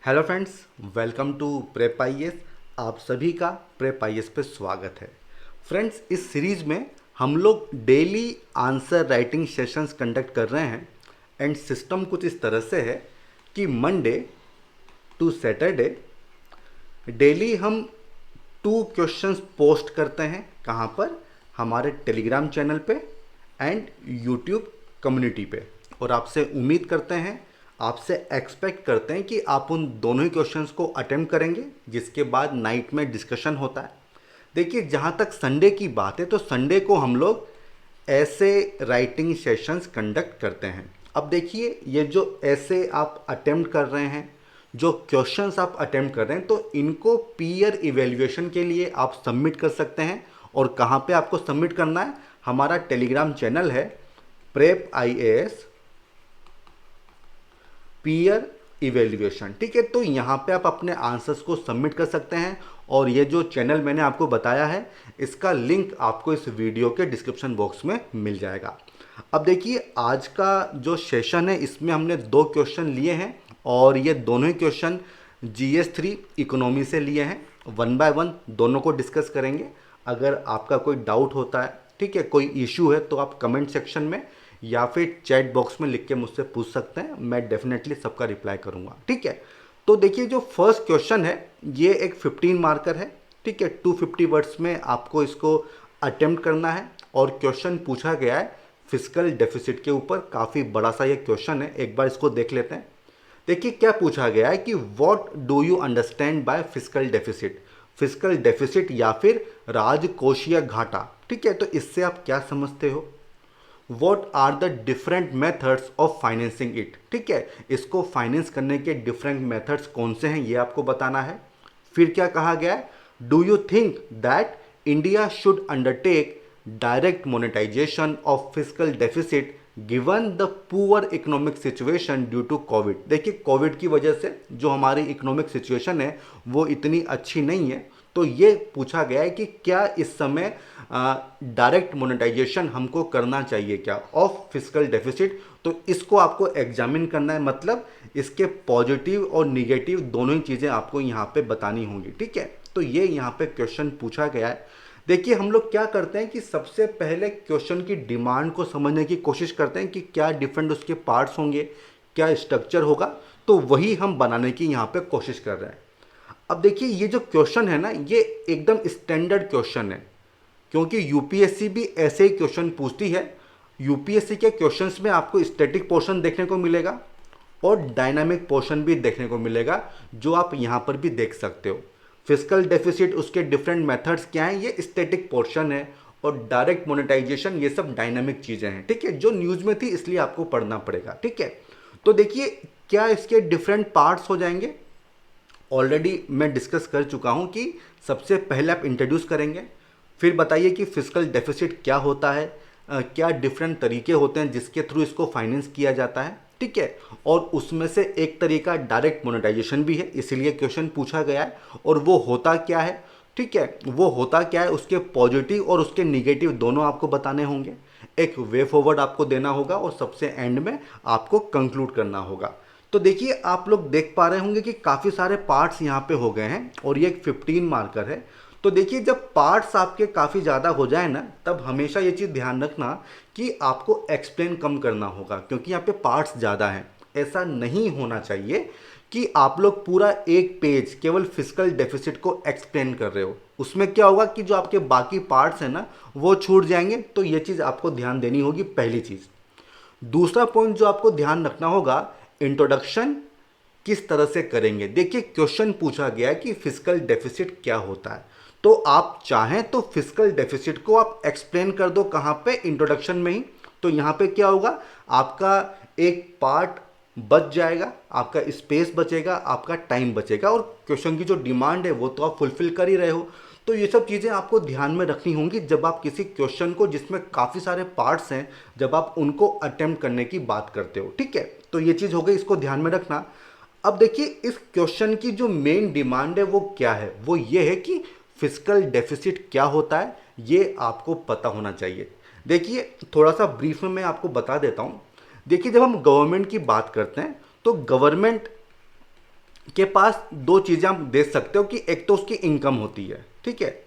Hello friends, welcome to prep IAS. आप सभी का प्रेप आईएएस पे स्वागत है। फ्रेंड्स, इस सीरीज में हम लोग daily answer writing sessions conduct कर रहे हैं एंड सिस्टम कुछ इस तरह से है कि मंडे टू सैटरडे डेली हम 2 क्वेश्चंस पोस्ट करते हैं। कहाँ पर? हमारे टेलीग्राम चैनल पे एंड यूट्यूब कम्युनिटी पे। और आपसे उम्मीद करते हैं, आपसे एक्सपेक्ट करते हैं कि आप उन दोनों ही क्वेश्चंस को अटेम्प्ट करेंगे, जिसके बाद नाइट में डिस्कशन होता है। देखिए, जहाँ तक संडे की बात है तो संडे को हम लोग ऐसे राइटिंग सेशंस कंडक्ट करते हैं। अब देखिए, ये जो ऐसे आप अटेम्प्ट कर रहे हैं, जो क्वेश्चंस आप अटेम्प्ट कर रहे हैं, तो इनको पीयर इवेल्युएशन के लिए आप सबमिट कर सकते हैं। और कहाँ पे आपको सबमिट करना है? हमारा टेलीग्राम चैनल है प्रेप आईएएस पीयर इवेल्युएशन। ठीक है, तो यहाँ पे आप अपने आंसर्स को सबमिट कर सकते हैं। और ये जो चैनल मैंने आपको बताया है, इसका लिंक आपको इस वीडियो के डिस्क्रिप्शन बॉक्स में मिल जाएगा। अब देखिए, आज का जो सेशन है इसमें हमने 2 क्वेश्चन लिए हैं और ये दोनों ही क्वेश्चन GS3 इकोनॉमी से लिए हैं। 1 बाय 1 दोनों को डिस्कस करेंगे। अगर आपका कोई डाउट होता है, ठीक है, कोई इशू है, तो आप कमेंट सेक्शन में या फिर चैट बॉक्स में लिख के मुझसे पूछ सकते हैं। मैं डेफिनेटली सबका रिप्लाई करूंगा। ठीक है, तो देखिए, जो फर्स्ट क्वेश्चन है ये एक 15 मार्कर है। ठीक है, 250 वर्ड्स में आपको इसको अटेम्प्ट करना है। और क्वेश्चन पूछा गया है फिस्कल डेफिसिट के ऊपर। काफ़ी बड़ा सा ये क्वेश्चन है, एक बार इसको देख लेते हैं। देखिए, क्या पूछा गया है कि what do you understand by fiscal deficit. Fiscal deficit या फिर राजकोषीय घाटा। ठीक है, तो इससे आप क्या समझते हो? What are the different methods of financing it. ठीक है, इसको फाइनेंस करने के डिफरेंट मेथड्स कौन से हैं, ये आपको बताना है। फिर क्या कहा गया है? Do you think that India should undertake direct monetization of physical deficit given the poor economic situation due to COVID. देखिए, कोविड की वजह से जो हमारी इकोनॉमिक सिचुएशन है वो इतनी अच्छी नहीं है। तो ये पूछा गया है कि क्या इस समय डायरेक्ट मोनेटाइजेशन हमको करना चाहिए क्या ऑफ फिजिकल डेफिसिट। तो इसको आपको एग्जामिन करना है, मतलब इसके पॉजिटिव और निगेटिव दोनों ही चीज़ें आपको यहाँ पे बतानी होंगी। ठीक है, तो ये यहाँ पे क्वेश्चन पूछा गया है। देखिए, हम लोग क्या करते हैं कि सबसे पहले क्वेश्चन की डिमांड को समझने की कोशिश करते हैं कि क्या डिफरेंट उसके पार्ट्स होंगे, क्या स्ट्रक्चर होगा। तो वही हम बनाने की यहाँ पे कोशिश कर रहे हैं। अब देखिए, ये जो क्वेश्चन है ना, ये एकदम स्टैंडर्ड क्वेश्चन है, क्योंकि यूपीएससी भी ऐसे ही क्वेश्चन पूछती है। यूपीएससी के क्वेश्चंस में आपको स्टैटिक पोर्शन देखने को मिलेगा और डायनामिक पोर्शन भी देखने को मिलेगा, जो आप यहाँ पर भी देख सकते हो। फिजिकल डेफिसिट, उसके डिफरेंट मेथड्स क्या हैं, ये स्टैटिक पोर्शन है। और डायरेक्ट मोनेटाइजेशन, ये सब डायनामिक चीज़ें हैं। ठीक है, जो न्यूज़ में थी इसलिए आपको पढ़ना पड़ेगा। ठीक है, तो देखिए, क्या इसके डिफरेंट पार्ट्स हो जाएंगे। ऑलरेडी मैं डिस्कस कर चुका हूँ कि सबसे पहले आप इंट्रोड्यूस करेंगे, फिर बताइए कि फिजिकल डेफिसिट क्या होता है, क्या डिफरेंट तरीके होते हैं जिसके थ्रू इसको फाइनेंस किया जाता है। ठीक है, और उसमें से एक तरीका डायरेक्ट मोनेटाइजेशन भी है, इसीलिए क्वेश्चन पूछा गया है। और वो होता क्या है? ठीक है, वो होता क्या है, उसके पॉजिटिव और उसके निगेटिव दोनों आपको बताने होंगे। एक वे फॉरवर्ड आपको देना होगा और सबसे एंड में आपको कंक्लूड करना होगा। तो देखिए, आप लोग देख पा रहे होंगे कि काफ़ी सारे पार्ट्स यहाँ पे हो गए हैं और ये एक 15 मार्कर है। तो देखिए, जब पार्ट्स आपके काफ़ी ज़्यादा हो जाए ना, तब हमेशा ये चीज़ ध्यान रखना कि आपको एक्सप्लेन कम करना होगा, क्योंकि यहाँ पे पार्ट्स ज़्यादा हैं। ऐसा नहीं होना चाहिए कि आप लोग पूरा एक पेज केवल फिजिकल डेफिसिट को एक्सप्लेन कर रहे हो। उसमें क्या होगा कि जो आपके बाकी पार्ट्स हैं ना, वो छूट जाएंगे। तो ये चीज़ आपको ध्यान देनी होगी, पहली चीज़। दूसरा पॉइंट जो आपको ध्यान रखना होगा, इंट्रोडक्शन किस तरह से करेंगे। देखिए, क्वेश्चन पूछा गया है कि फिजिकल डेफिसिट क्या होता है। तो आप चाहें तो फिजिकल डेफिसिट को आप एक्सप्लेन कर दो, कहाँ पे? इंट्रोडक्शन में ही। तो यहाँ पे क्या होगा, आपका एक पार्ट बच जाएगा, आपका स्पेस बचेगा, आपका टाइम बचेगा, और क्वेश्चन की जो डिमांड है वो तो आप फुलफिल कर ही रहे हो। तो ये सब चीज़ें आपको ध्यान में रखनी होंगी जब आप किसी क्वेश्चन को, जिसमें काफ़ी सारे पार्ट्स हैं, जब आप उनको अटेम्प्ट करने की बात करते हो। ठीक है, तो ये चीज़ हो गई, इसको ध्यान में रखना। अब देखिए, इस क्वेश्चन की जो मेन डिमांड है वो क्या है? वो ये है कि फिजिकल डेफिसिट क्या होता है, ये आपको पता होना चाहिए। देखिए, थोड़ा सा ब्रीफ में मैं आपको बता देता हूँ। देखिए, जब हम गवर्नमेंट की बात करते हैं तो गवर्नमेंट के पास दो चीज़ें आप देख सकते हो कि एक तो उसकी इनकम होती है, ठीक है,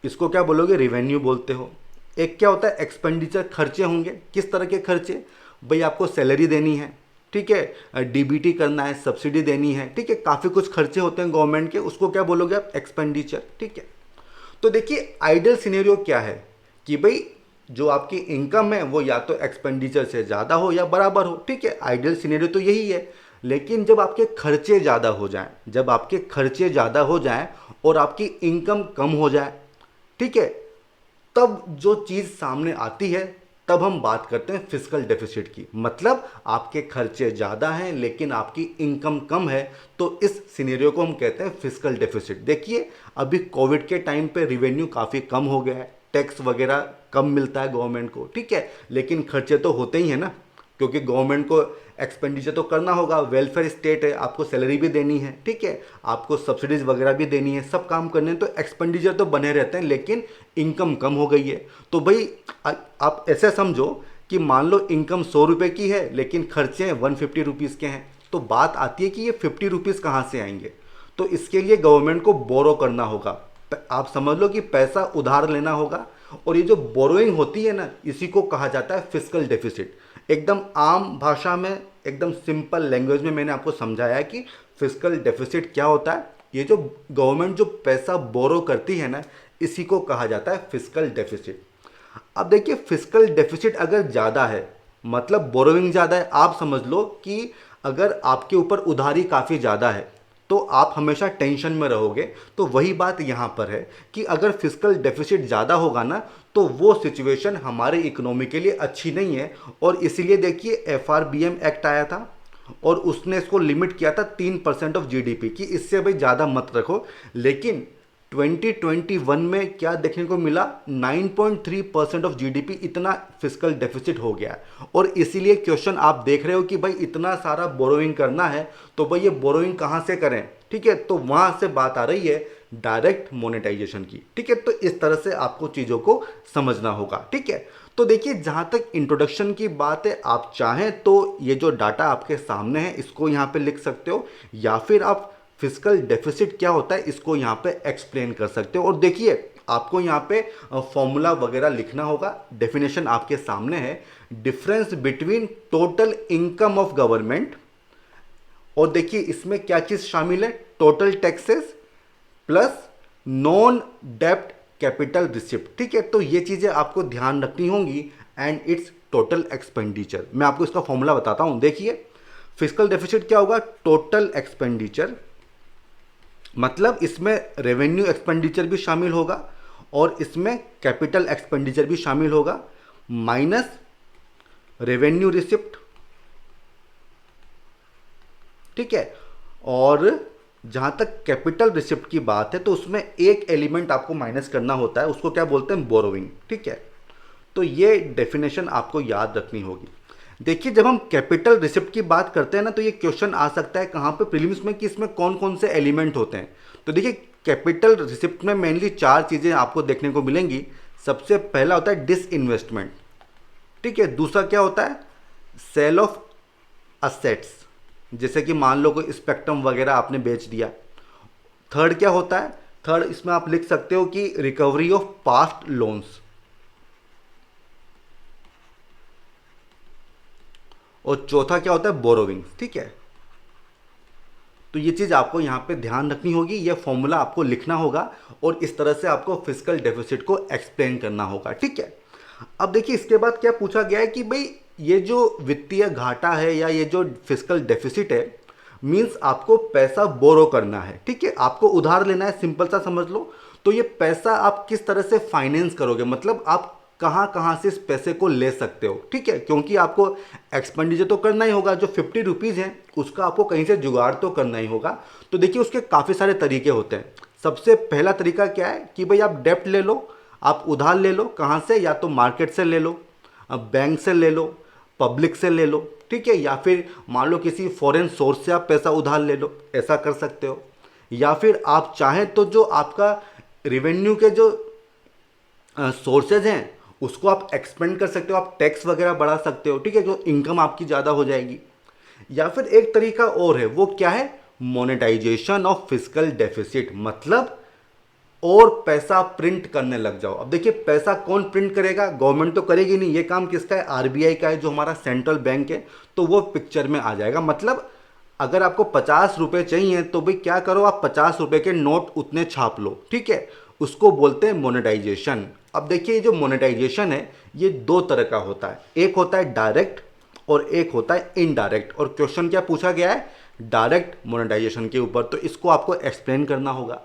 इसको क्या बोलोगे, रिवेन्यू बोलते हो। एक क्या होता है, एक्सपेंडिचर, खर्चे होंगे। किस तरह के खर्चे, भाई आपको सैलरी देनी है, ठीक है, डीबीटी करना है, सब्सिडी देनी है, ठीक है, काफ़ी कुछ खर्चे होते हैं गवर्नमेंट के, उसको क्या बोलोगे आप, एक्सपेंडिचर, ठीक है। तो देखिए आइडियल सिनेरियो क्या है कि भाई जो आपकी इनकम है वो या तो एक्सपेंडिचर से ज़्यादा हो या बराबर हो, ठीक है, आइडियल सिनेरियो तो यही है। लेकिन जब आपके खर्चे ज़्यादा हो जाएं, जब आपके खर्चे ज़्यादा हो जाएं और आपकी इनकम कम हो जाए, ठीक है, तब जो चीज़ सामने आती है, तब हम बात करते हैं फिस्कल डेफिसिट की। मतलब आपके खर्चे ज़्यादा हैं लेकिन आपकी इनकम कम है, तो इस सिनेरियो को हम कहते हैं फिस्कल डेफिसिट। देखिए अभी कोविड के टाइम पे रिवेन्यू काफ़ी कम हो गया है, टैक्स वगैरह कम मिलता है गवर्नमेंट को, ठीक है, लेकिन खर्चे तो होते ही हैं ना, क्योंकि गवर्नमेंट को एक्सपेंडिचर तो करना होगा, वेलफेयर स्टेट है, आपको सैलरी भी देनी है, ठीक है, आपको सब्सिडीज वगैरह भी देनी है, सब काम करने हैं, तो एक्सपेंडिचर तो बने रहते हैं, लेकिन इनकम कम हो गई है। तो भाई आप ऐसे समझो कि मान लो इनकम 100 रुपये की है लेकिन खर्चे 150 रुपीज़ के हैं, तो बात आती है कि ये 50 रुपीज़ कहाँ से आएंगे। तो इसके लिए गवर्नमेंट को बोरो करना होगा, आप समझ लो कि पैसा उधार लेना होगा, और ये जो बोरोइंग होती है ना, इसी को कहा जाता है फिस्कल डेफिसिट। एकदम आम भाषा में, एकदम सिंपल लैंग्वेज में मैंने आपको समझाया है कि फिस्कल डेफिसिट क्या होता है। ये जो गवर्नमेंट जो पैसा बोरो करती है ना, इसी को कहा जाता है फिस्कल डेफिसिट। अब देखिए फिस्कल डेफिसिट अगर ज़्यादा है, मतलब बोरोइंग ज़्यादा है, आप समझ लो कि अगर आपके ऊपर उधारी काफ़ी ज़्यादा है तो आप हमेशा टेंशन में रहोगे। तो वही बात यहाँ पर है कि अगर फिस्कल डेफिसिट ज़्यादा होगा ना, तो वो सिचुएशन हमारे इकोनॉमी के लिए अच्छी नहीं है। और इसीलिए देखिए एफआरबीएम एक्ट आया था और उसने इसको लिमिट किया था 3% ऑफ जीडीपी की, इससे भाई ज़्यादा मत रखो। लेकिन 2021 में क्या देखने को मिला, 9.3% ऑफ जीडीपी इतना फिस्कल डेफिसिट हो गया। और इसीलिए क्वेश्चन आप देख रहे हो कि भाई इतना सारा बोरोइंग करना है, तो भाई ये बोरोइंग कहाँ से करें, ठीक है, तो वहां से बात आ रही है डायरेक्ट मोनेटाइजेशन की, ठीक है। तो इस तरह से आपको चीज़ों को समझना होगा, ठीक है। तो देखिए जहां तक इंट्रोडक्शन की बात है, आप चाहें तो ये जो डाटा आपके सामने है इसको यहाँ पे लिख सकते हो, या फिर आप फिस्कल डेफिसिट क्या होता है इसको यहाँ पे एक्सप्लेन कर सकते हो। और देखिए आपको यहाँ पे फॉर्मूला वगैरह लिखना होगा, डेफिनेशन आपके सामने है, difference between total income of government, और देखिए इसमें क्या चीज़ शामिल है, टोटल टैक्सेस प्लस नॉन डेप्ट कैपिटल रिसिप्ट, ठीक है। तो ये चीज़ें आपको ध्यान रखनी होंगी, एंड इट्स टोटल एक्सपेंडिचर। मैं आपको इसका फॉर्मूला बताता हूँ। देखिए फिस्कल डेफिसिट क्या होगा, टोटल एक्सपेंडिचर, मतलब इसमें रेवेन्यू एक्सपेंडिचर भी शामिल होगा और इसमें कैपिटल एक्सपेंडिचर भी शामिल होगा, माइनस रेवेन्यू रिसिप्ट, ठीक है। और जहां तक कैपिटल रिसिप्ट की बात है तो उसमें एक एलिमेंट आपको माइनस करना होता है, उसको क्या बोलते हैं, बोरोइंग, ठीक है। तो ये डेफिनेशन आपको याद रखनी होगी। देखिए जब हम कैपिटल रिसिप्ट की बात करते हैं ना, तो ये क्वेश्चन आ सकता है कहाँ पे, प्रीलिम्स में, कि इसमें कौन कौन से एलिमेंट होते हैं। तो देखिए कैपिटल रिसिप्ट में मेनली 4 चीज़ें आपको देखने को मिलेंगी। सबसे पहला होता है डिसइन्वेस्टमेंट, ठीक है। दूसरा क्या होता है, सेल ऑफ असेट्स, जैसे कि मान लो कोई स्पेक्ट्रम वगैरह आपने बेच दिया। थर्ड क्या होता है, थर्ड इसमें आप लिख सकते हो कि रिकवरी ऑफ पास्ट लोन्स। और चौथा क्या होता है, बोरोविंग्स, ठीक है। तो ये चीज़ आपको यहाँ पे ध्यान रखनी होगी, ये फॉर्मूला आपको लिखना होगा और इस तरह से आपको फिस्कल डेफिसिट को एक्सप्लेन करना होगा, ठीक है। अब देखिए इसके बाद क्या पूछा गया है कि भाई ये जो वित्तीय घाटा है या ये जो फिस्कल डेफिसिट है, मीन्स आपको पैसा बोरो करना है, ठीक है, आपको उधार लेना है, सिंपल सा समझ लो। तो ये पैसा आप किस तरह से फाइनेंस करोगे, मतलब आप कहाँ कहाँ से इस पैसे को ले सकते हो, ठीक है, क्योंकि आपको एक्सपेंडिचर तो करना ही होगा, जो 50 रुपीज़ है उसका आपको कहीं से जुगाड़ तो करना ही होगा। तो देखिए उसके काफ़ी सारे तरीके होते हैं। सबसे पहला तरीका क्या है कि भाई आप डेप्ट ले लो, आप उधार ले लो, कहाँ से, या तो मार्केट से ले लो, अब बैंक से ले लो, पब्लिक से ले लो, ठीक है, या फिर मान लो किसी फॉरेन सोर्स से आप पैसा उधार ले लो, ऐसा कर सकते हो। या फिर आप चाहें तो जो आपका रेवेन्यू के जो सोर्सेज हैं उसको आप एक्सपेंड कर सकते हो, आप टैक्स वगैरह बढ़ा सकते हो, ठीक है, जो इनकम आपकी ज़्यादा हो जाएगी। या फिर एक तरीका और है, वो क्या है, मोनेटाइजेशन ऑफ फिजिकल डेफिसिट, मतलब और पैसा प्रिंट करने लग जाओ। अब देखिए पैसा कौन प्रिंट करेगा, गवर्नमेंट तो करेगी नहीं, ये काम किसका है, आरबीआई का है, जो हमारा सेंट्रल बैंक है, तो वो पिक्चर में आ जाएगा। मतलब अगर आपको 50 रुपए चाहिए तो भाई क्या करो, आप 50 रुपए के नोट उतने छाप लो, ठीक है, उसको बोलते हैं मोनेटाइजेशन। अब देखिए ये जो मोनेटाइजेशन है ये दो तरह का होता है, एक होता है डायरेक्ट और एक होता है इनडायरेक्ट। और क्वेश्चन क्या पूछा गया है, डायरेक्ट मोनेटाइजेशन के ऊपर, तो इसको आपको एक्सप्लेन करना होगा।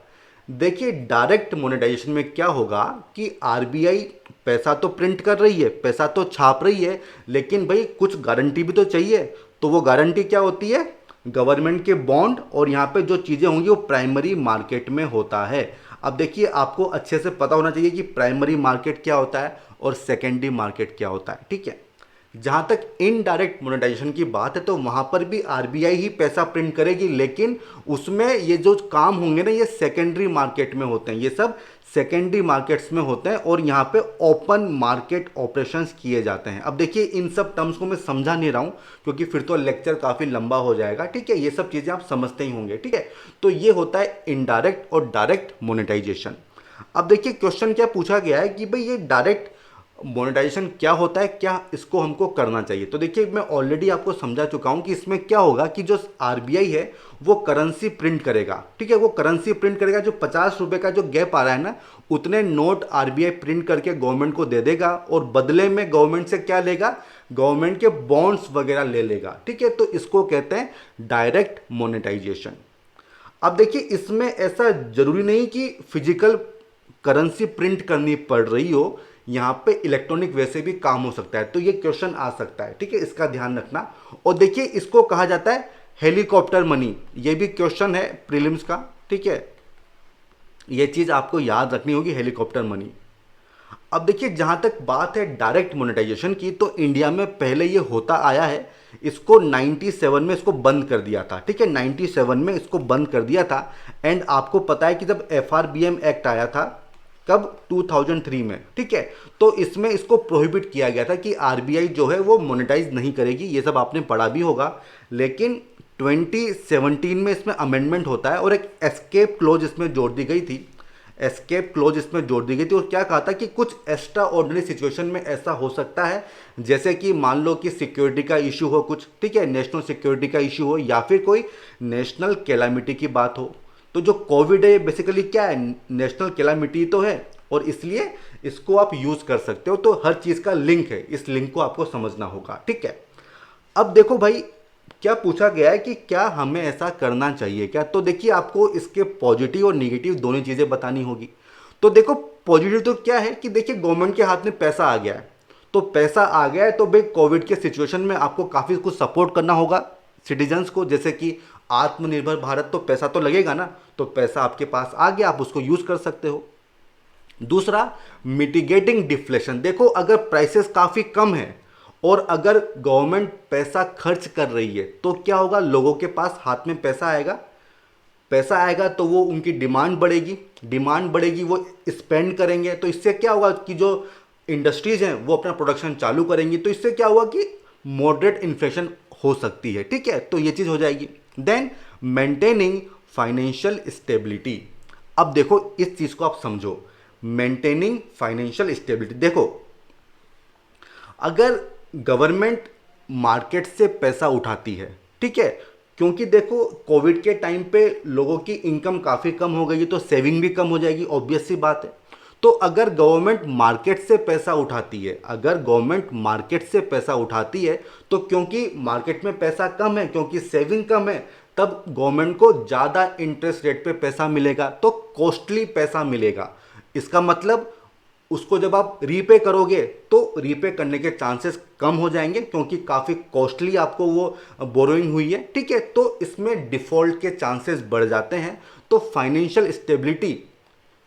देखिए डायरेक्ट मोनेटाइजेशन में क्या होगा कि आरबीआई पैसा तो प्रिंट कर रही है, पैसा तो छाप रही है, लेकिन भाई कुछ गारंटी भी तो चाहिए। तो वो गारंटी क्या होती है, गवर्नमेंट के बॉन्ड, और यहाँ पे जो चीज़ें होंगी वो प्राइमरी मार्केट में होता है। अब देखिए आपको अच्छे से पता होना चाहिए कि प्राइमरी मार्केट क्या होता है और सेकेंडरी मार्केट क्या होता है, ठीक है। जहाँ तक इनडायरेक्ट मोनेटाइजेशन की बात है तो वहाँ पर भी आरबीआई ही पैसा प्रिंट करेगी, लेकिन उसमें ये जो काम होंगे ना ये सेकेंडरी मार्केट में होते हैं, ये सब सेकेंडरी मार्केट्स में होते हैं, और यहाँ पे ओपन मार्केट ऑपरेशंस किए जाते हैं। अब देखिए इन सब टर्म्स को मैं समझा नहीं रहा हूँ क्योंकि फिर तो लेक्चर काफ़ी लंबा हो जाएगा, ठीक है, ये सब चीज़ें आप समझते ही होंगे, ठीक है। तो ये होता है इनडायरेक्ट और डायरेक्ट मोनेटाइजेशन। अब देखिए क्वेश्चन क्या पूछा गया है कि भाई ये डायरेक्ट मोनेटाइजेशन क्या होता है, क्या इसको हमको करना चाहिए। तो देखिए मैं ऑलरेडी आपको समझा चुका हूं कि इसमें क्या होगा कि जो आरबीआई है वो करेंसी प्रिंट करेगा, ठीक है, वो करेंसी प्रिंट करेगा, जो 50 रुपए का जो गैप आ रहा है ना उतने नोट आरबीआई प्रिंट करके गवर्नमेंट को दे देगा, और बदले में गवर्नमेंट से क्या लेगा, गवर्नमेंट के बॉन्ड्स वगैरह ले लेगा, ठीक है। तो इसको कहते हैं डायरेक्ट मोनेटाइजेशन। अब देखिए इसमें ऐसा जरूरी नहीं कि फिजिकल करेंसी प्रिंट करनी पड़ रही हो, यहाँ पे इलेक्ट्रॉनिक वैसे भी काम हो सकता है, तो ये क्वेश्चन आ सकता है, ठीक है, इसका ध्यान रखना। और देखिए इसको कहा जाता है हेलीकॉप्टर मनी, ये भी क्वेश्चन है प्रीलिम्स का, ठीक है, ये चीज़ आपको याद रखनी होगी, हेलीकॉप्टर मनी। अब देखिए जहाँ तक बात है डायरेक्ट मोनेटाइजेशन की, तो इंडिया में पहले ये होता आया है, इसको 97 में इसको बंद कर दिया था, ठीक है, 97 में इसको बंद कर दिया था। एंड आपको पता है कि जब एफआरबीएम एक्ट आया था, कब, 2003 में, ठीक है, तो इसमें इसको प्रोहिबिट किया गया था कि आरबीआई जो है वो मोनेटाइज नहीं करेगी, ये सब आपने पढ़ा भी होगा। लेकिन 2017 में इसमें अमेंडमेंट होता है और एक एस्केप क्लोज इसमें जोड़ दी गई थी, एस्केप क्लोज इसमें जोड़ दी गई थी। और क्या कहा था कि कुछ एक्स्ट्रा ऑर्डिनरी सिचुएशन में ऐसा हो सकता है, जैसे कि मान लो कि सिक्योरिटी का इशू हो कुछ, ठीक है, नेशनल सिक्योरिटी का इशू हो, या फिर कोई नेशनल कैलामिटी की बात हो। तो जो कोविड है बेसिकली क्या है, नेशनल कैलामिटी तो है, और इसलिए इसको आप यूज कर सकते हो। तो हर चीज का लिंक है, इस लिंक को आपको समझना होगा, ठीक है। अब देखो भाई क्या पूछा गया है कि क्या हमें ऐसा करना चाहिए क्या, तो देखिए आपको इसके पॉजिटिव और निगेटिव दोनों चीजें बतानी होगी। तो देखो पॉजिटिव तो क्या है कि देखिए गवर्नमेंट के हाथ में पैसा आ गया है, तो पैसा आ गया है तो भाई कोविड के सिचुएशन में आपको काफी कुछ सपोर्ट करना होगा सिटीजन्स को, जैसे कि आत्मनिर्भर भारत, तो पैसा तो लगेगा ना, तो पैसा आपके पास आ गया, आप उसको यूज कर सकते हो। दूसरा, मिटिगेटिंग डिफ्लेशन, देखो अगर प्राइसेस काफी कम है और अगर गवर्नमेंट पैसा खर्च कर रही है तो क्या होगा, लोगों के पास हाथ में पैसा आएगा, पैसा आएगा तो वो उनकी डिमांड बढ़ेगी, डिमांड बढ़ेगी, वो स्पेंड करेंगे, तो इससे क्या होगा कि जो इंडस्ट्रीज हैं वो अपना प्रोडक्शन चालू करेंगी, तो इससे क्या हुआ कि मॉडरेट इन्फ्लेशन हो सकती है, ठीक है, तो ये चीज़ हो जाएगी। देन मेंटेनिंग फाइनेंशियल स्टेबिलिटी, अब देखो इस चीज़ को आप समझो, मेंटेनिंग फाइनेंशियल स्टेबिलिटी, देखो अगर गवर्नमेंट मार्केट से पैसा उठाती है, ठीक है, क्योंकि देखो कोविड के टाइम पे लोगों की इनकम काफ़ी कम हो गई, तो सेविंग भी कम हो जाएगी, ऑब्वियस सी बात है। तो अगर गवर्नमेंट मार्केट से पैसा उठाती है, अगर गवर्नमेंट मार्केट से पैसा उठाती है, तो क्योंकि मार्केट में पैसा कम है, क्योंकि सेविंग कम है, तब गवर्नमेंट को ज़्यादा इंटरेस्ट रेट पे पैसा मिलेगा, तो कॉस्टली पैसा मिलेगा। इसका मतलब उसको जब आप रीपे करोगे तो रीपे करने के चांसेस कम हो जाएंगे, क्योंकि काफ़ी कॉस्टली आपको वो बोरोइंग हुई है, ठीक है, तो इसमें डिफ़ॉल्ट के चांसेस बढ़ जाते हैं, तो फाइनेंशियल स्टेबिलिटी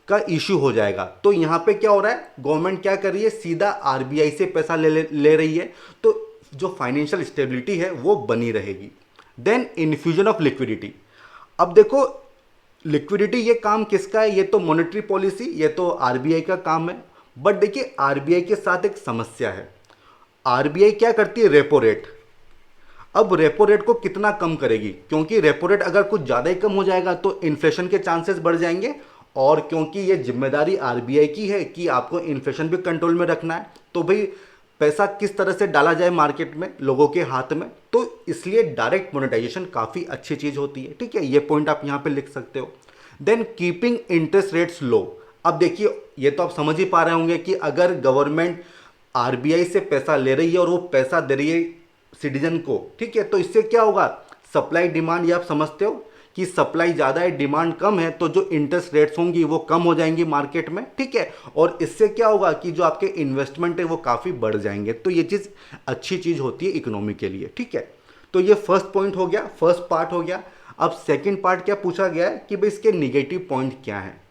का इशू हो जाएगा। तो यहाँ पे क्या हो रहा है, गवर्नमेंट क्या कर रही है, सीधा आरबीआई से पैसा ले रही है, तो जो फाइनेंशियल स्टेबिलिटी है वो बनी रहेगी। देन इन्फ्यूजन ऑफ लिक्विडिटी, अब देखो लिक्विडिटी ये काम किसका है, ये तो मॉनेटरी पॉलिसी, ये तो आरबीआई का काम है। बट देखिए आरबीआई के साथ एक समस्या है, आरबीआई क्या करती है, रेपो रेट। अब रेपो रेट को कितना कम करेगी, क्योंकि रेपो रेट अगर कुछ ज़्यादा ही कम हो जाएगा तो इन्फ्लेशन के चांसेस बढ़ जाएंगे, और क्योंकि ये जिम्मेदारी आरबीआई की है कि आपको इन्फ्लेशन भी कंट्रोल में रखना है, तो भाई पैसा किस तरह से डाला जाए मार्केट में लोगों के हाथ में, तो इसलिए डायरेक्ट मोनेटाइजेशन काफ़ी अच्छी चीज़ होती है। ठीक है, ये पॉइंट आप यहाँ पे लिख सकते हो। देन कीपिंग इंटरेस्ट रेट्स लो। अब देखिए, ये तो आप समझ ही पा रहे होंगे कि अगर गवर्नमेंट आरबीआई से पैसा ले रही है और वो पैसा दे रही है सिटीजन को, ठीक है, तो इससे क्या होगा, सप्लाई डिमांड, ये आप समझते हो कि सप्लाई ज़्यादा है डिमांड कम है, तो जो इंटरेस्ट रेट्स होंगी वो कम हो जाएंगी मार्केट में। ठीक है, और इससे क्या होगा कि जो आपके इन्वेस्टमेंट है वो काफ़ी बढ़ जाएंगे। तो ये चीज़ अच्छी चीज़ होती है इकोनॉमी के लिए। ठीक है, तो ये फर्स्ट पॉइंट हो गया, फर्स्ट पार्ट हो गया। अब सेकेंड पार्ट क्या पूछा गया है कि भाई इसके निगेटिव पॉइंट क्या है।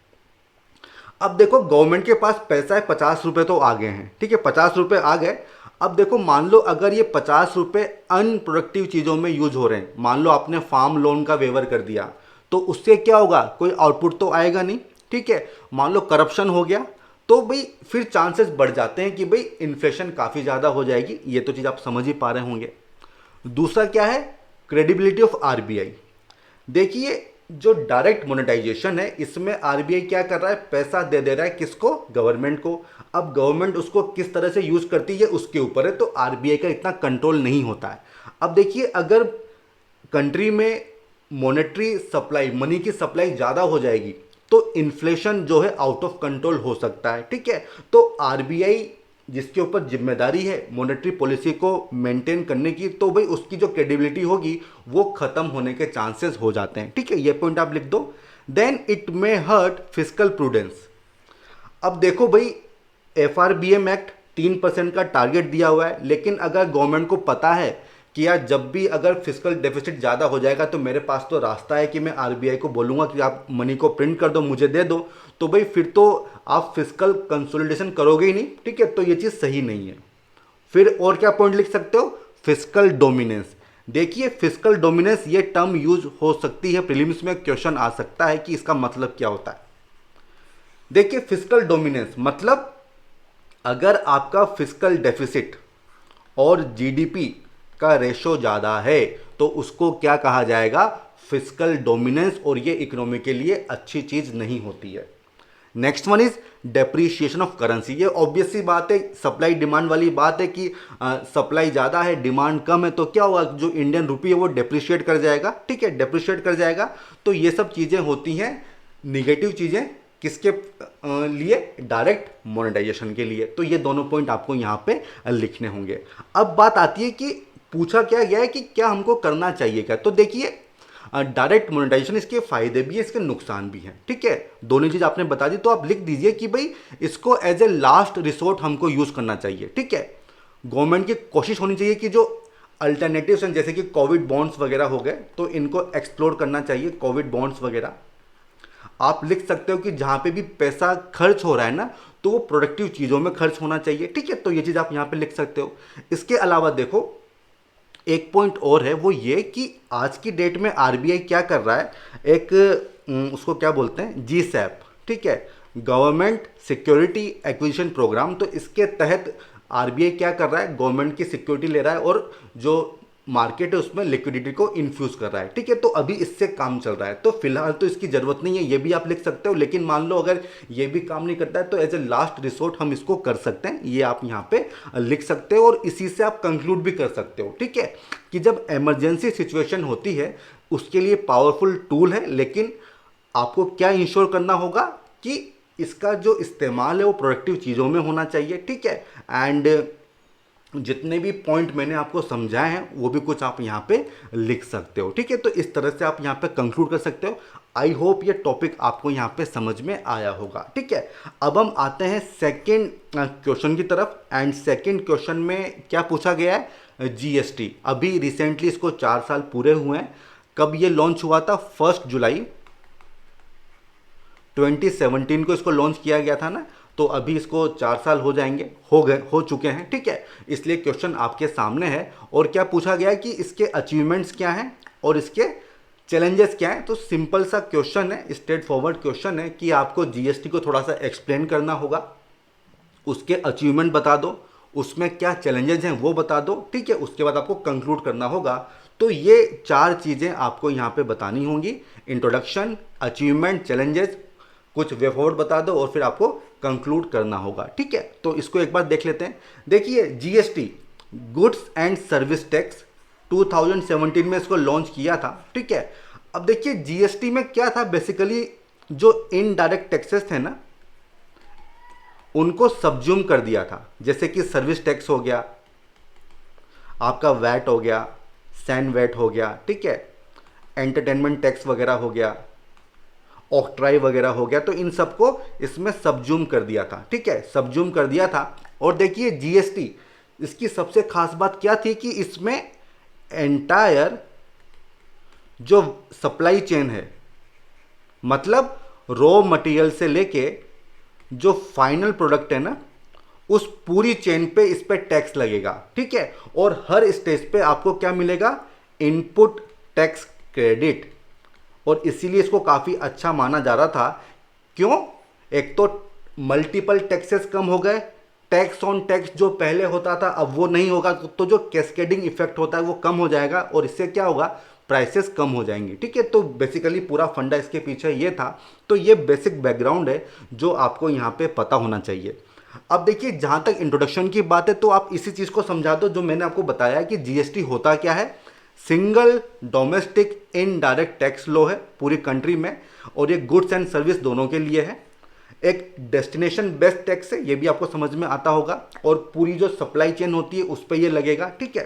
अब देखो, गवर्नमेंट के पास पैसा है, 50 रुपये तो आ गए हैं। ठीक है, 50 रुपये आ गए। अब देखो, मान लो अगर ये 50 रुपये अनप्रोडक्टिव चीज़ों में यूज हो रहे हैं, मान लो आपने फार्म लोन का वेवर कर दिया, तो उससे क्या होगा, कोई आउटपुट तो आएगा नहीं। ठीक है, मान लो करप्शन हो गया, तो भाई फिर चांसेस बढ़ जाते हैं कि भाई इन्फ्लेशन काफ़ी ज़्यादा हो जाएगी। ये तो चीज़ आप समझ ही पा रहे होंगे। दूसरा क्या है, क्रेडिबिलिटी ऑफ आरबीआई। देखिए, जो डायरेक्ट मोनेटाइजेशन है इसमें आरबीआई क्या कर रहा है, पैसा दे दे रहा है किसको, गवर्नमेंट को। अब गवर्नमेंट उसको किस तरह से यूज करती है उसके ऊपर है, तो आरबीआई का इतना कंट्रोल नहीं होता है। अब देखिए, अगर कंट्री में मॉनेटरी सप्लाई, मनी की सप्लाई ज़्यादा हो जाएगी तो इन्फ्लेशन जो है आउट ऑफ कंट्रोल हो सकता है। ठीक है, तो आरबीआई जिसके ऊपर जिम्मेदारी है मॉनेटरी पॉलिसी को मेंटेन करने की, तो भाई उसकी जो क्रेडिबिलिटी होगी वो खत्म होने के चांसेस हो जाते हैं। ठीक है, ये पॉइंट आप लिख दो। Then it may hurt fiscal prudence. अब देखो भाई, एफआरबीएम एक्ट 3% का टारगेट दिया हुआ है, लेकिन अगर गवर्नमेंट को पता है कि यार जब भी अगर फिस्कल डेफिसिट ज़्यादा हो जाएगा तो मेरे पास तो रास्ता है कि मैं आरबीआई को बोलूँगा कि आप मनी को प्रिंट कर दो, मुझे दे दो, तो भाई फिर तो आप फिस्कल कंसोलिडेशन करोगे ही नहीं। ठीक है, तो ये चीज़ सही नहीं है। फिर और क्या पॉइंट लिख सकते हो, फिस्कल डोमिनेंस। देखिए, फिस्कल डोमिनेंस ये टर्म यूज हो सकती है, प्रीलिम्स में क्वेश्चन आ सकता है कि इसका मतलब क्या होता है। देखिए, फिस्कल डोमिनेंस मतलब अगर आपका फिस्कल डेफिसिट और जीडीपी का रेशो ज़्यादा है तो उसको क्या कहा जाएगा, फिस्कल डोमिनेंस, और ये इकोनॉमी के लिए अच्छी चीज़ नहीं होती है। Next one is depreciation of currency. ये ऑब्वियस सी बात है, सप्लाई डिमांड वाली बात है कि सप्लाई ज़्यादा है डिमांड कम है, तो क्या होगा, जो इंडियन रुपी है वो डेप्रिशिएट कर जाएगा। ठीक है, डेप्रिशिएट कर जाएगा। तो ये सब चीज़ें होती हैं निगेटिव चीज़ें, किसके लिए, डायरेक्ट मोनेटाइजेशन के लिए। तो ये दोनों पॉइंट आपको यहाँ पे लिखने होंगे। अब बात आती है कि पूछा क्या गया है कि क्या हमको करना चाहिए क्या। तो देखिए, डायरेक्ट मोनेटाइजेशन, इसके फायदे भी हैं, इसके नुकसान भी हैं। ठीक है, दोनों चीज़ आपने बता दी, तो आप लिख दीजिए कि भाई इसको एज ए लास्ट रिसोर्ट हमको यूज़ करना चाहिए। ठीक है, गवर्नमेंट की कोशिश होनी चाहिए कि जो अल्टरनेटिव्स हैं जैसे कि कोविड बॉन्ड्स वगैरह हो गए, तो इनको एक्सप्लोर करना चाहिए, कोविड बॉन्ड्स वगैरह। आप लिख सकते हो कि जहाँ पे भी पैसा खर्च हो रहा है ना, तो वो प्रोडक्टिव चीज़ों में खर्च होना चाहिए। ठीक है, तो ये चीज़ आप यहाँ पे लिख सकते हो। इसके अलावा देखो, एक पॉइंट और है, वो ये कि आज की डेट में आरबीआई क्या कर रहा है, एक उसको क्या बोलते हैं, जीसैप। ठीक है, गवर्नमेंट सिक्योरिटी एक्विजिशन प्रोग्राम। तो इसके तहत आरबीआई क्या कर रहा है, गवर्नमेंट की सिक्योरिटी ले रहा है और जो मार्केट है उसमें लिक्विडिटी को इन्फ्यूज कर रहा है। ठीक है, तो अभी इससे काम चल रहा है, तो फिलहाल तो इसकी जरूरत नहीं है, ये भी आप लिख सकते हो। लेकिन मान लो अगर ये भी काम नहीं करता है तो एज ए लास्ट रिसोर्ट हम इसको कर सकते हैं, ये आप यहाँ पे लिख सकते हो, और इसी से आप कंक्लूड भी कर सकते हो। ठीक है, कि जब इमरजेंसी सिचुएशन होती है उसके लिए पावरफुल टूल है, लेकिन आपको क्या इंश्योर करना होगा कि इसका जो इस्तेमाल है वो प्रोडक्टिव चीज़ों में होना चाहिए। ठीक है, एंड जितने भी पॉइंट मैंने आपको समझाए हैं वो भी कुछ आप यहाँ पे लिख सकते हो। ठीक है, तो इस तरह से आप यहाँ पे कंक्लूड कर सकते हो। आई होप ये टॉपिक आपको यहाँ पे समझ में आया होगा। ठीक है, अब हम आते हैं सेकंड क्वेश्चन की तरफ। एंड सेकंड क्वेश्चन में क्या पूछा गया है, जीएसटी। अभी रिसेंटली इसको 4 साल पूरे हुए हैं। कब ये लॉन्च हुआ था, 1 जुलाई 2017 को इसको लॉन्च किया गया था ना, तो अभी इसको 4 साल हो जाएंगे, हो चुके हैं। ठीक है, इसलिए क्वेश्चन आपके सामने है। और क्या पूछा गया है कि इसके अचीवमेंट्स क्या हैं और इसके चैलेंजेस क्या हैं। तो सिंपल सा क्वेश्चन है, स्ट्रेट फॉरवर्ड क्वेश्चन है कि आपको जीएसटी को थोड़ा सा एक्सप्लेन करना होगा, उसके अचीवमेंट बता दो उसमें क्या चैलेंजेस हैं वो बता दो, ठीक है। उसके बाद आपको कंक्लूड करना होगा। तो ये 4 चीज़ें आपको यहाँ पे बतानी होंगी, इंट्रोडक्शन, अचीवमेंट, चैलेंजेस, कुछ वे फॉरवर्ड बता दो और फिर आपको कंक्लूड करना होगा, ठीक है। तो इसको एक बार देख लेते हैं। देखिए GST, goods and service tax, 2017 में इसको लॉन्च किया था, ठीक है। अब देखिए जीएसटी में क्या था, बेसिकली जो इनडायरेक्ट टैक्सेस थे ना उनको सब्ज्यूम कर दिया था, जैसे कि सर्विस टैक्स हो गया, आपका वैट हो गया, सैंड वैट हो गया, ठीक है, एंटरटेनमेंट टैक्स वगैरह हो गया, ऑक्ट्राई वगैरह हो गया। तो इन सबको इसमें सब्ज्यूम कर दिया था, ठीक है, सब्ज्यूम कर दिया था। और देखिए जीएसटी, इसकी सबसे खास बात क्या थी कि इसमें एंटायर जो सप्लाई चेन है, मतलब रॉ मटेरियल से लेके जो फाइनल प्रोडक्ट है ना, उस पूरी चेन पे इस पे टैक्स लगेगा, ठीक है। और हर स्टेज पे आपको क्या मिलेगा, इनपुट टैक्स क्रेडिट। और इसीलिए इसको काफ़ी अच्छा माना जा रहा था। क्यों? एक तो मल्टीपल टैक्सेस कम हो गए, टैक्स ऑन टैक्स जो पहले होता था अब वो नहीं होगा, तो जो कैस्केडिंग इफेक्ट होता है वो कम हो जाएगा और इससे क्या होगा, प्राइसेस कम हो जाएंगी, ठीक है। तो बेसिकली पूरा फंडा इसके पीछे ये था। तो ये बेसिक बैकग्राउंड है जो आपको यहाँ पे पता होना चाहिए। अब देखिए जहाँ तक इंट्रोडक्शन की बात है तो आप इसी चीज़ को समझा दो जो मैंने आपको बताया कि जीएसटी होता क्या है। Single domestic indirect tax law है पूरी कंट्री में, और ये गुड्स एंड सर्विस दोनों के लिए है। एक डेस्टिनेशन बेस्ड टैक्स है, ये भी आपको समझ में आता होगा, और पूरी जो सप्लाई चेन होती है उस पर ये लगेगा, ठीक है।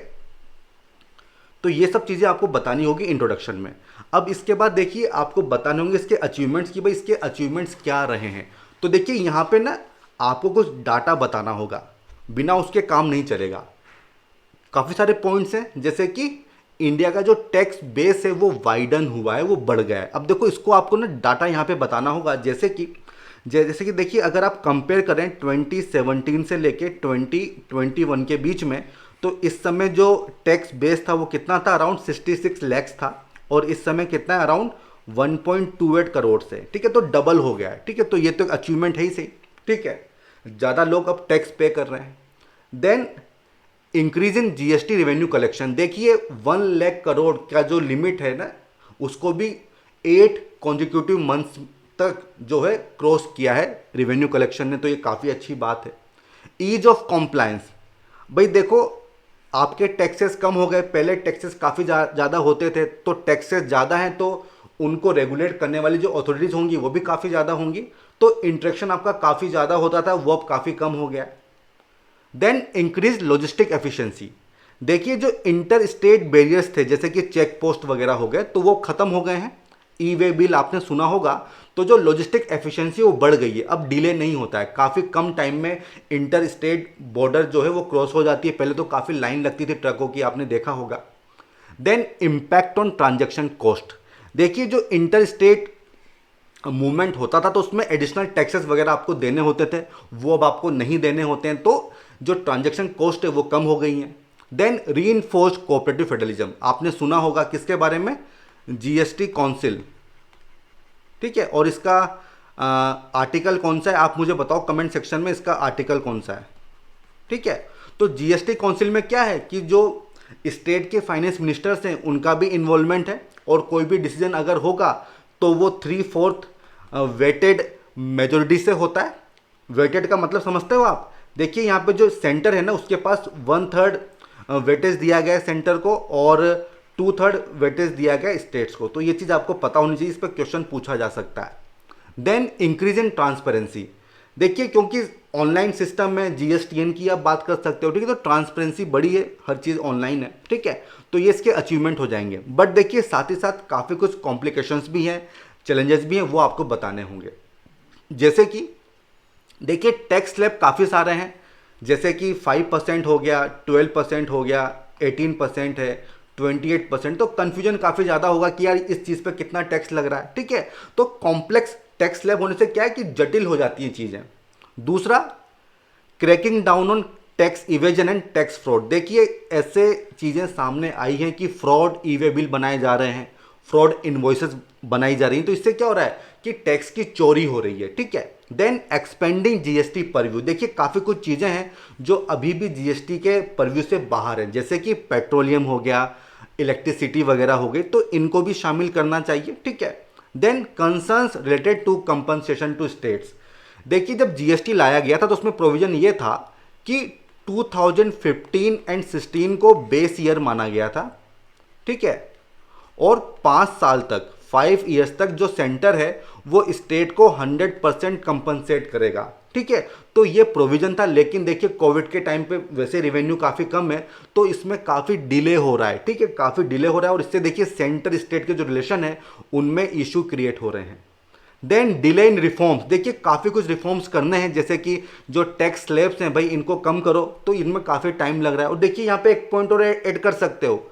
तो ये सब चीज़ें आपको बतानी होगी इंट्रोडक्शन में। अब इसके बाद देखिए आपको बताने होंगे इसके अचीवमेंट्स की, भाई इसके अचीवमेंट्स क्या रहे हैं। तो देखिए यहाँ पे ना आपको कुछ डाटा बताना होगा, बिना उसके काम नहीं चलेगा। काफ़ी सारे पॉइंट्स हैं, जैसे कि इंडिया का जो टैक्स बेस है वो वाइडन हुआ है, वो बढ़ गया है। अब देखो इसको आपको ना डाटा यहाँ पे बताना होगा, जैसे कि देखिए अगर आप कंपेयर करें 2017 से लेके 2021 के बीच में, तो इस समय जो टैक्स बेस था वो कितना था, अराउंड 66 लैक्स था, और इस समय कितना है, अराउंड 1.28 करोड़ से, ठीक है। तो डबल हो गया है, ठीक है। तो ये तो अचीवमेंट है ही सही, ठीक है। ज़्यादा लोग अब टैक्स पे कर रहे हैं। Then increase in GST revenue collection, देखिए 1 लाख करोड़ का जो लिमिट है ना उसको भी 8 कॉन्जिक्यूटिव मंथ्स तक जो है क्रॉस किया है रेवेन्यू कलेक्शन ने, तो ये काफ़ी अच्छी बात है। ईज ऑफ कॉम्प्लायंस, भाई देखो आपके टैक्सेस कम हो गए, पहले टैक्सेस काफ़ी ज़्यादा होते थे, तो टैक्सेस ज़्यादा हैं तो उनको रेगुलेट करने वाली जो अथॉरिटीज़ होंगी वो भी काफ़ी ज़्यादा होंगी, तो इंट्रैक्शन आपका काफ़ी ज़्यादा होता था, वो अब काफ़ी कम हो गया। देन इंक्रीज लॉजिस्टिक एफिशिएंसी, देखिए जो इंटर स्टेट बैरियर्स थे जैसे कि चेक पोस्ट वगैरह हो गए तो वो खत्म हो गए हैं। ई वे बिल आपने सुना होगा, तो जो लॉजिस्टिक एफिशिएंसी वो बढ़ गई है, अब डिले नहीं होता है, काफ़ी कम टाइम में इंटर स्टेट बॉर्डर जो है वो क्रॉस हो जाती है। पहले तो काफ़ी लाइन लगती थी ट्रकों की, आपने देखा होगा। Then impact on transaction cost, देखिए जो इंटर स्टेट मूवमेंट होता था तो उसमें एडिशनल टैक्सेस वगैरह आपको देने होते थे, वो अब आपको नहीं देने होते हैं, तो जो ट्रांजैक्शन कॉस्ट है वो कम हो गई हैं। देन रीइंफोर्स्ड कोऑपरेटिव फेडरलिज्म, आपने सुना होगा किसके बारे में, जीएसटी काउंसिल, ठीक है। और इसका आर्टिकल कौन सा है आप मुझे बताओ कमेंट सेक्शन में, इसका आर्टिकल कौन सा है, ठीक है। तो जीएसटी काउंसिल में क्या है कि जो स्टेट के फाइनेंस मिनिस्टर्स हैं उनका भी इन्वॉल्वमेंट है, और कोई भी डिसीजन अगर होगा तो वो 3/4 वेटेड मेजोरिटी से होता है। वेटेड का मतलब समझते हो आप, देखिए यहाँ पे जो सेंटर है ना उसके पास 1/3 वेटेज दिया गया है सेंटर को, और 2/3 वेटेज दिया गया है स्टेट्स को। तो ये चीज़ आपको पता होनी चाहिए, इस पर क्वेश्चन पूछा जा सकता है। देन इंक्रीज इन ट्रांसपेरेंसी, देखिए क्योंकि ऑनलाइन सिस्टम में जीएसटीएन की आप बात कर सकते हो, ठीक है। तो ट्रांसपेरेंसी बड़ी है, हर चीज़ ऑनलाइन है, ठीक है। तो ये इसके अचीवमेंट हो जाएंगे। बट देखिए साथ ही साथ काफ़ी कुछ कॉम्प्लिकेशंस भी हैं, चैलेंजेस भी हैं, वो आपको बताने होंगे। जैसे कि देखिए टैक्स स्लैब काफ़ी सारे हैं, जैसे कि 5% हो गया, 12% हो गया, 18% है, 28%। तो कन्फ्यूजन काफ़ी ज़्यादा होगा कि यार इस चीज़ पे कितना टैक्स लग रहा है, ठीक है। तो कॉम्प्लेक्स टैक्स स्लैब होने से क्या है कि जटिल हो जाती हैं चीज़ें। दूसरा, cracking down on tax evasion and tax fraud, देखिए ऐसे चीज़ें सामने आई हैं कि फ्रॉड ई वे बिल बनाए जा रहे हैं, फ्रॉड इनवॉइसेस बनाई जा रही हैं, तो इससे क्या हो रहा है कि टैक्स की चोरी हो रही है, ठीक है। देन एक्सपेंडिंग जीएसटी परव्यू, देखिए काफ़ी कुछ चीज़ें हैं जो अभी भी जीएसटी के परव्यू से बाहर हैं, जैसे कि पेट्रोलियम हो गया, इलेक्ट्रिसिटी वगैरह हो गई, तो इनको भी शामिल करना चाहिए, ठीक है। Then concerns related to compensation to states, देखिए जब जीएसटी लाया गया था तो उसमें प्रोविजन ये था कि 2015 एंड 16 को बेस ईयर माना गया था, ठीक है, और 5 साल तक 5 ईयर्स तक जो सेंटर है वो स्टेट को 100% कंपनसेट करेगा, ठीक है। तो ये प्रोविजन था, लेकिन देखिए कोविड के टाइम पे वैसे रेवेन्यू काफ़ी कम है तो इसमें काफ़ी डिले हो रहा है, ठीक है, काफ़ी डिले हो रहा है, और इससे देखिए सेंटर स्टेट के जो रिलेशन है उनमें इशू क्रिएट हो रहे हैं। देन डिले इन रिफॉर्म्स, देखिए काफ़ी कुछ रिफॉर्म्स करने हैं, जैसे कि जो टैक्स स्लैब्स हैं भाई इनको कम करो, तो इनमें काफ़ी टाइम लग रहा है। और देखिए यहाँ पे एक पॉइंट और ऐड कर सकते हो,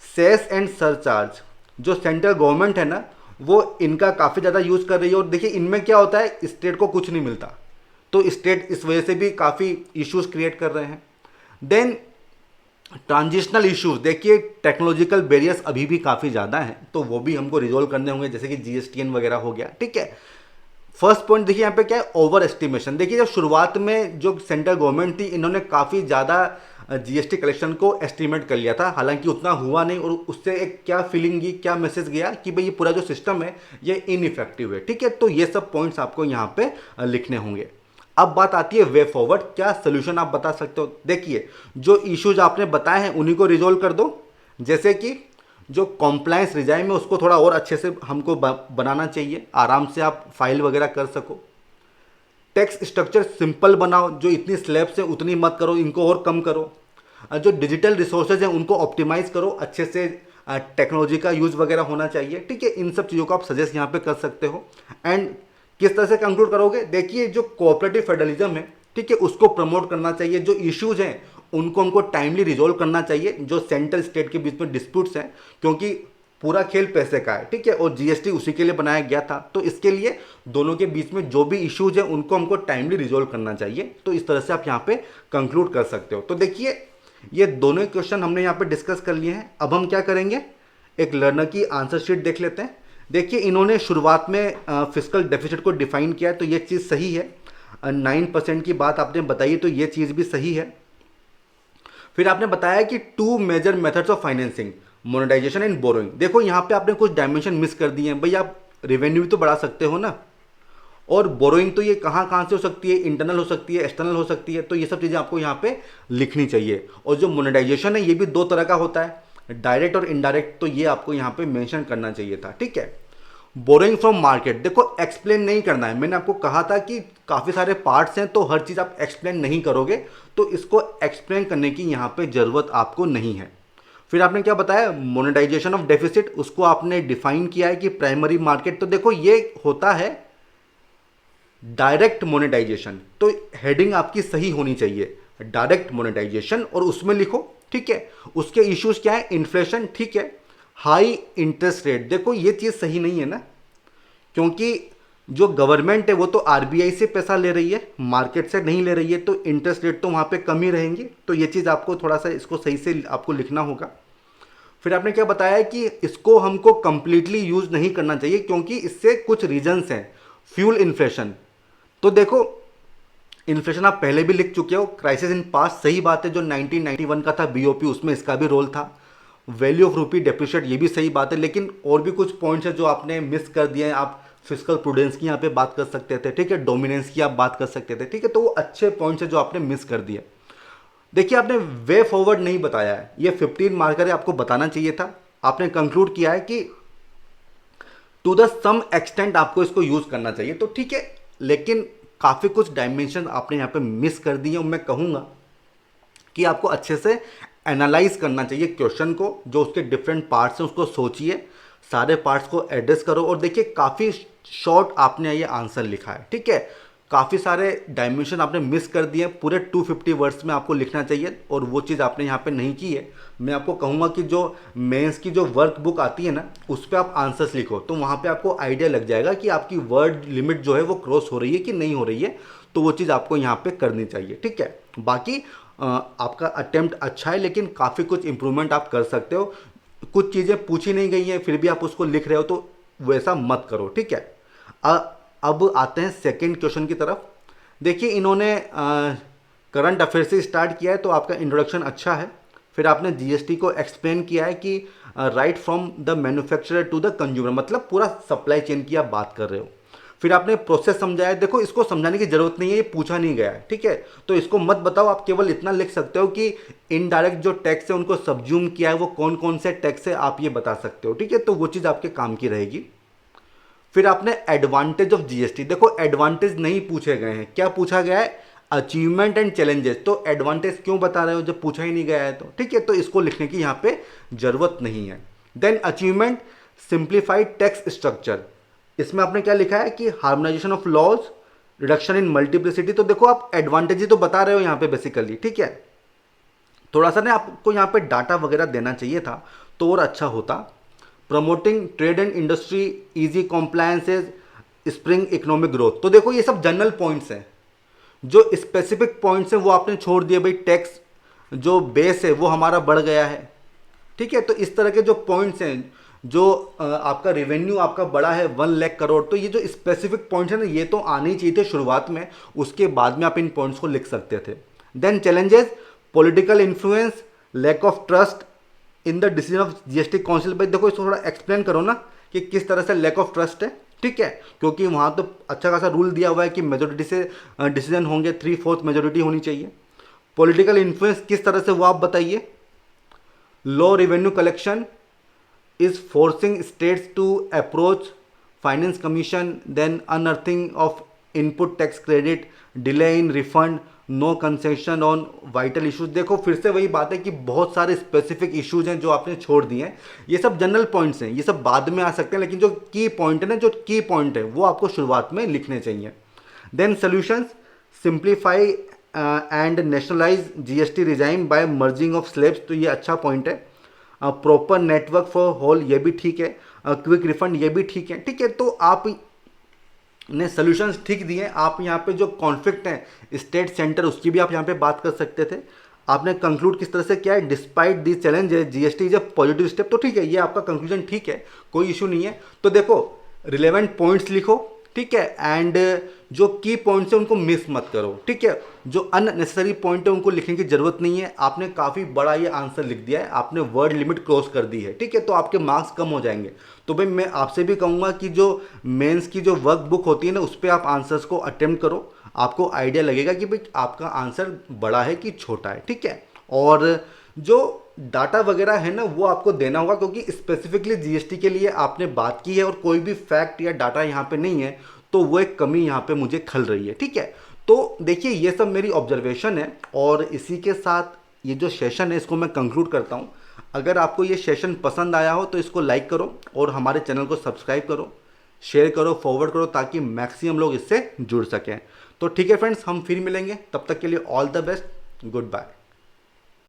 सेस एंड सरचार्ज, जो सेंट्रल गवर्नमेंट है ना वो इनका काफ़ी ज़्यादा यूज़ कर रही है, और देखिए इनमें क्या होता है, स्टेट को कुछ नहीं मिलता, तो स्टेट इस वजह से भी काफ़ी इश्यूज क्रिएट कर रहे हैं। देन ट्रांजिशनल इश्यूज, देखिए टेक्नोलॉजिकल बैरियर्स अभी भी काफ़ी ज़्यादा हैं, तो वो भी हमको रिजोल्व करने होंगे, जैसे कि जीएसटीएन वगैरह हो गया, ठीक है। फर्स्ट पॉइंट देखिए यहाँ पे क्या है, ओवर एस्टिमेशन, देखिए जब शुरुआत में जो सेंट्रल गवर्नमेंट थी इन्होंने काफ़ी ज़्यादा जीएसटी कलेक्शन को एस्टिमेट कर लिया था, हालांकि उतना हुआ नहीं, और उससे एक क्या फीलिंग गई, क्या मैसेज गया कि भाई ये पूरा जो सिस्टम है ये इनइफेक्टिव है, ठीक है। तो ये सब पॉइंट्स आपको यहाँ पे लिखने होंगे। अब बात आती है वे फॉरवर्ड, क्या सोल्यूशन आप बता सकते हो। देखिए जो इश्यूज आपने बताए हैं उन्हीं को रिजोल्व कर दो, जैसे कि जो कॉम्प्लायंस रिजाइम है उसको थोड़ा और अच्छे से हमको बनाना चाहिए, आराम से आप फाइल वगैरह कर सको। टैक्स स्ट्रक्चर सिंपल बनाओ, जो इतनी स्लैब्स हैं उतनी मत करो, इनको और कम करो। जो डिजिटल रिसोर्सेज हैं उनको ऑप्टिमाइज करो, अच्छे से टेक्नोलॉजी का यूज़ वगैरह होना चाहिए, ठीक है। इन सब चीज़ों को आप सजेस्ट यहाँ पे कर सकते हो। एंड किस तरह से कंक्लूड करोगे, देखिए जो कोऑपरेटिव फेडरलिज्म है, ठीक है, उसको प्रमोट करना चाहिए, जो इश्यूज हैं उनको हमको टाइमली रिजोल्व करना चाहिए, जो सेंट्रल स्टेट के बीच में डिस्प्यूट्स हैं, क्योंकि पूरा खेल पैसे का है, ठीक है, और जीएसटी उसी के लिए बनाया गया था, तो इसके लिए दोनों के बीच में जो भी इश्यूज हैं उनको हमको टाइमली रिजोल्व करना चाहिए। तो इस तरह से आप यहाँ पे कंक्लूड कर सकते हो। तो देखिए ये दोनों क्वेश्चन हमने यहाँ पे डिस्कस कर लिए हैं। अब हम क्या करेंगे, एक लर्नर की आंसर शीट देख लेते हैं। देखिए इन्होंने शुरुआत में फिस्कल डेफिसिट को डिफाइन किया है, तो ये चीज़ सही है। 9% की बात आपने बताई, तो ये चीज़ भी सही है। फिर आपने बताया कि 2 major methods of financing, monetization and borrowing. देखो यहाँ पे आपने कुछ डायमेंशन मिस कर दिए हैं भाई, आप रेवेन्यू भी तो बढ़ा सकते हो ना, और बोरोइंग तो ये कहाँ कहाँ से हो सकती है, इंटरनल हो सकती है, एक्सटर्नल हो सकती है, तो ये सब चीज़ें आपको यहाँ पे लिखनी चाहिए। और जो मोनेटाइजेशन है ये भी 2 तरह का होता है, डायरेक्ट और इनडायरेक्ट, तो ये आपको यहाँ पे मेंशन करना चाहिए था, ठीक है। बोरोइंग फ्रॉम मार्केट, देखो एक्सप्लेन नहीं करना है, मैंने आपको कहा था कि काफ़ी सारे पार्ट्स हैं तो हर चीज़ आप एक्सप्लेन नहीं करोगे, तो इसको एक्सप्लेन करने की यहाँ पे ज़रूरत आपको नहीं है। फिर आपने क्या बताया, मोनेटाइजेशन ऑफ डेफिसिट, उसको आपने डिफाइन किया है कि प्राइमरी मार्केट, तो देखो ये होता है डायरेक्ट मोनेटाइजेशन, तो हेडिंग आपकी सही होनी चाहिए, डायरेक्ट मोनेटाइजेशन, और उसमें लिखो, ठीक है। उसके इश्यूज क्या है, इन्फ्लेशन, ठीक है, हाई इंटरेस्ट रेट, देखो ये चीज़ सही नहीं है ना, क्योंकि जो गवर्नमेंट है वो तो आरबीआई से पैसा ले रही है, मार्केट से नहीं ले रही है, तो इंटरेस्ट रेट तो वहाँ पे कम ही रहेंगी, तो ये चीज़ आपको थोड़ा सा इसको सही से आपको लिखना होगा। फिर आपने क्या बताया कि इसको हमको कंप्लीटली यूज़ नहीं करना चाहिए, क्योंकि इससे कुछ रीजंस हैं, फ्यूल इन्फ्लेशन, तो देखो इन्फ्लेशन आप पहले भी लिख चुके हो, क्राइसिस इन पास्ट, सही बात है, जो 1991 का था बीओपी उसमें इसका भी रोल था, वैल्यू ऑफ रूपी डेप्रिशिएट, ये भी सही बात है, लेकिन और भी कुछ पॉइंट्स है जो आपने मिस कर दिए हैं। आप फिस्कल प्रूडेंस की यहाँ पे बात कर सकते थे, ठीक है, डोमिनेंस की आप बात कर सकते थे, ठीक है, तो वो अच्छे पॉइंट्स है जो आपने मिस कर दिए। देखिए आपने वे फॉरवर्ड नहीं बताया है, ये 15 मार्कर है, आपको बताना चाहिए था। आपने कंक्लूड किया है कि टू द सम एक्सटेंट आपको इसको यूज करना चाहिए, तो ठीक है, लेकिन काफ़ी कुछ डायमेंशन आपने यहाँ पे मिस कर दिए। मैं कहूँगा कि आपको अच्छे से एनालाइज करना चाहिए क्वेश्चन को, जो उसके डिफरेंट पार्ट्स हैं उसको सोचिए, सारे पार्ट्स को एड्रेस करो, और देखिए काफ़ी शॉर्ट आपने ये आंसर लिखा है, ठीक है, काफ़ी सारे डायमेंशन आपने मिस कर दिए, पूरे 250 वर्ड्स में आपको लिखना चाहिए, और वो चीज़ आपने यहाँ पे नहीं की है। मैं आपको कहूँगा कि जो मेंस की जो वर्क बुक आती है ना, उस पर आप आंसर्स लिखो, तो वहाँ पे आपको आइडिया लग जाएगा कि आपकी वर्ड लिमिट जो है वो क्रॉस हो रही है कि नहीं हो रही है, तो वो चीज़ आपको यहाँ पे करनी चाहिए, ठीक है। बाकी आपका अटेम्प्ट अच्छा है, लेकिन काफ़ी कुछ इंप्रूवमेंट आप कर सकते हो। कुछ चीज़ें पूछी नहीं गई हैं फिर भी आप उसको लिख रहे हो, तो वैसा मत करो, ठीक है। अब आते हैं सेकंड क्वेश्चन की तरफ। देखिए इन्होंने करंट अफेयर से स्टार्ट किया है, तो आपका इंट्रोडक्शन अच्छा है। फिर आपने जीएसटी को एक्सप्लेन किया है कि right from the manufacturer to the consumer, मतलब पूरा सप्लाई चेन की आप बात कर रहे हो। फिर आपने प्रोसेस समझाया। देखो इसको समझाने की जरूरत नहीं है, ये पूछा नहीं गया है, ठीक है, तो इसको मत बताओ। आप केवल इतना लिख सकते हो कि इनडायरेक्ट जो टैक्स है उनको सब्ज्यूम किया है, वो कौन कौन से टैक्स है आप ये बता सकते हो, ठीक है, तो वो चीज़ आपके काम की रहेगी। फिर आपने एडवांटेज ऑफ जीएसटी, देखो एडवांटेज नहीं पूछे गए हैं, क्या पूछा गया है, अचीवमेंट एंड चैलेंजेस। तो एडवांटेज क्यों बता रहे हो जब पूछा ही नहीं गया है, तो ठीक है, तो इसको लिखने की यहाँ पे जरूरत नहीं है। Then achievement, simplified tax structure, इसमें आपने क्या लिखा है कि harmonization of laws, reduction in multiplicity. तो देखो आप एडवांटेज ही तो बता रहे हो यहाँ पे बेसिकली, ठीक है। थोड़ा सा ना आपको यहाँ पे डाटा वगैरह देना चाहिए था तो और अच्छा होता। Promoting trade and industry, easy compliances, spring economic growth. तो देखो ये सब जनरल पॉइंट्स हैं, जो स्पेसिफिक पॉइंट्स हैं वो आपने छोड़ दिए। भाई टैक्स जो बेस है वो हमारा बढ़ गया है, ठीक है, तो इस तरह के जो पॉइंट्स हैं, जो आपका रेवेन्यू आपका बड़ा है 1 लाख करोड़, तो ये जो स्पेसिफिक पॉइंट्स हैं ना ये तो आने ही चाहिए थे शुरुआत में, उसके बाद में आप इन पॉइंट्स को लिख सकते थे। Then challenges, political influence, lack of trust in the decision of GST council. भाई देखो इसको थोड़ा एक्सप्लेन करो ना कि किस तरह से लैक ऑफ ट्रस्ट है, ठीक है, क्योंकि वहाँ तो अच्छा खासा रूल दिया हुआ है कि मेजोरिटी से डिसीजन होंगे, 3/4 मेजोरिटी होनी चाहिए। पॉलिटिकल इन्फ्लुएंस किस तरह से वो आप बताइए। Low revenue collection is forcing states to approach finance commission, then unearthing of input tax credit, delay in refund, no concession on vital issues। देखो फिर से वही बात है कि बहुत सारे स्पेसिफिक इश्यूज हैं जो आपने छोड़ दिए हैं। ये सब जनरल पॉइंट्स हैं, ये सब बाद में आ सकते हैं, लेकिन जो की पॉइंट है ना, जो की पॉइंट है वो आपको शुरुआत में लिखने चाहिए। Then solutions, simplify and nationalize GST regime by merging of slabs. तो ये अच्छा पॉइंट है। प्रॉपर नेटवर्क फॉर होल, ये भी ठीक है। क्विक रिफंड, ये भी ठीक है, ठीक है, तो आप ने सोल्यूशंस ठीक दिए। आप यहाँ पे जो कॉन्फ्लिक्ट है स्टेट सेंटर, उसकी भी आप यहाँ पे बात कर सकते थे। आपने कंक्लूड किस तरह से किया है, डिस्पाइट दी चैलेंज है GST is a positive step. तो ठीक है, ये आपका कंक्लूजन ठीक है, कोई इशू नहीं है। तो देखो रिलेवेंट पॉइंट्स लिखो, ठीक है, एंड जो की पॉइंट्स है उनको मिस मत करो, ठीक है, जो अननेसेसरी पॉइंट है उनको लिखने की जरूरत नहीं है। आपने काफ़ी बड़ा ये आंसर लिख दिया है, आपने वर्ड लिमिट क्रॉस कर दी है, ठीक है, तो आपके मार्क्स कम हो जाएंगे। तो भाई मैं आपसे भी कहूँगा कि जो मेंस की जो वर्क बुक होती है ना, उस पर आप आंसर्स को अटेम्प्ट करो, आपको आइडिया लगेगा कि भाई आपका आंसर बड़ा है कि छोटा है, ठीक है। और जो डाटा वगैरह है ना वो आपको देना होगा, क्योंकि स्पेसिफिकली जीएसटी के लिए आपने बात की है और कोई भी फैक्ट या डाटा यहाँ पे नहीं है, तो वो एक कमी यहाँ पे मुझे खल रही है, ठीक है। तो देखिए ये सब मेरी ऑब्जर्वेशन है, और इसी के साथ ये जो सेशन है इसको मैं कंक्लूड करता हूँ। अगर आपको ये सेशन पसंद आया हो तो इसको लाइक करो और हमारे चैनल को सब्सक्राइब करो, शेयर करो, फॉरवर्ड करो, ताकि मैक्सिमम लोग इससे जुड़ सकें। तो ठीक है फ्रेंड्स, हम फिर मिलेंगे, तब तक के लिए all the best, good bye.